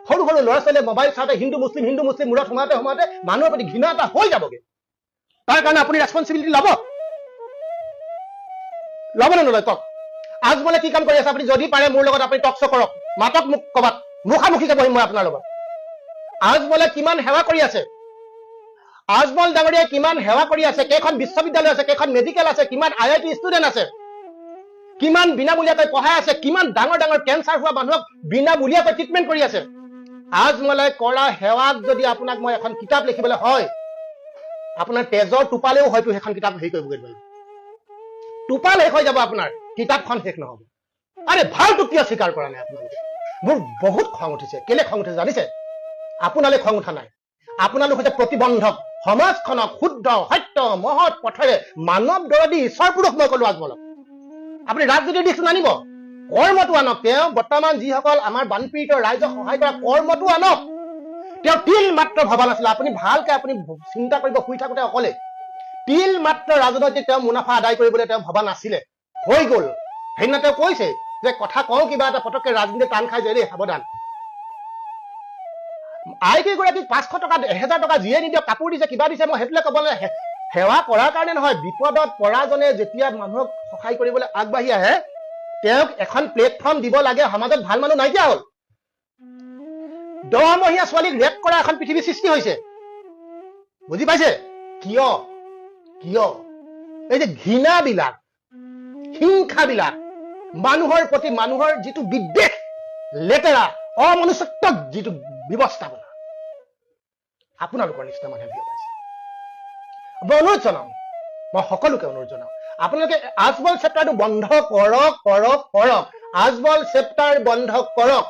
সৰু সৰু ল'ৰা ছোৱালীয়ে মোবাইল চাওঁতে হিন্দু মুছলিম মূৰত সোমাওঁতে মানুহৰ প্ৰতি ঘৃণা এটা হৈ যাবগে। তাৰ কাৰণে আপুনি ৰেছপনচিবিলিটি ল'ব নে নলয় কওক? আজমলে কি কাম কৰি আছে? আপুনি যদি পাৰে মোৰ লগত আপুনি টক শ্ব' কৰক, মাতক মোক ক'বাত, মুখামুখিকে বহিম মই আপোনাৰ লগত। আজমলে কিমান সেৱা কৰি আছে, আজমল ডাঙৰীয়াই কিমান সেৱা কৰি আছে, কেইখন বিশ্ববিদ্যালয় আছে, কেইখন মেডিকেল আছে, কিমান IIT ষ্টুডেণ্ট আছে, কিমান বিনামূলীয়াকৈ পঢ়াই আছে, কিমান ডাঙৰ ডাঙৰ কেঞ্চাৰ হোৱা মানুহক বিনামূলীয়াকৈ ট্ৰিটমেণ্ট কৰি আছে। আজমলে কৰা সেৱাক যদি আপোনাক মই এখন কিতাপ লিখিবলৈ হয়, আপোনাৰ তেজৰ টোপালেও হয়তো সেইখন কিতাপ হেৰি কৰিবগৈ নোৱাৰিব। টোপাল শেষ হৈ যাব, আপোনাৰ কিতাপখন শেষ নহব। আৰে ভালটো কিয় স্বীকাৰ কৰা নাই আপোনালোকে? মোৰ বহুত খং উঠিছে। কেলে খং উঠিছে জানিছে? আপোনালোকে খং উঠা নাই, আপোনালোক হৈছে প্ৰতিবন্ধক। সমাজখনক শুদ্ধ সত্য মহৎ পথেৰে মানৱ দৰদী ঈশ্বৰ পুৰুষ মই কলো আজমলক। আপুনি ৰাজনীতিৰ দিশটো নানিব, কৰ্মটো আনক। তেওঁ বৰ্তমান যিসকল আমাৰ বানপীড়িত ৰাইজক সহায় কৰা কৰ্মটো আনক। তেওঁ তিল মাত্ৰ ভবা নাছিলে। আপুনি ভালকে আপুনি চিন্তা কৰিব, শুই থাকোতে অকলে তিল মাত্ৰ ৰাজনৈতিক তেওঁ মুনাফা আদায় কৰিবলৈ তেওঁ ভবা নাছিলে। হৈ গল। সেইদিনা তেওঁ কৈছে যে কথা কওঁ কিবা এটা, পটককে ৰাজনীতি টান খাই যায় দেই, সাৱধান। আইকেইগৰাকীক 500 টকা 1000 টকা যিয়ে নিদিয়ক, কাপোৰ দিছে কিবা দিছে, মই সেইটোলে ক'বলৈ সেৱা কৰাৰ কাৰণে নহয়। বিপদত পৰাজনে যেতিয়া মানুহক সহায় কৰিবলৈ আগবাঢ়ি আহে, তেওঁক এখন প্লেটফৰ্ম দিব লাগে। সমাজত ভাল মানুহ নাইকিয়া হ'ল। 10 মহীয়া ছোৱালীক ৰেপ কৰা এখন পৃথিৱীৰ সৃষ্টি হৈছে। বুজি পাইছে? কিয়? এই যে ঘৃণাবিলাক, হিংসাবিলাক, মানুহৰ প্ৰতি মানুহৰ যিটো বিদ্বেষ, লেতেৰা অমনুষ্যত্বক যিটো ব্যৱস্থাপনা, আপোনালোকৰ নিচিনা মানুহে বিয় পাইছে। মই অনুৰোধ জনাম, মই সকলোকে অনুৰোধ জনাম, আপোনালোকে আজমল চেপ্টাৰটো বন্ধ কৰক। আজমল চেপ্টাৰ বন্ধ কৰক।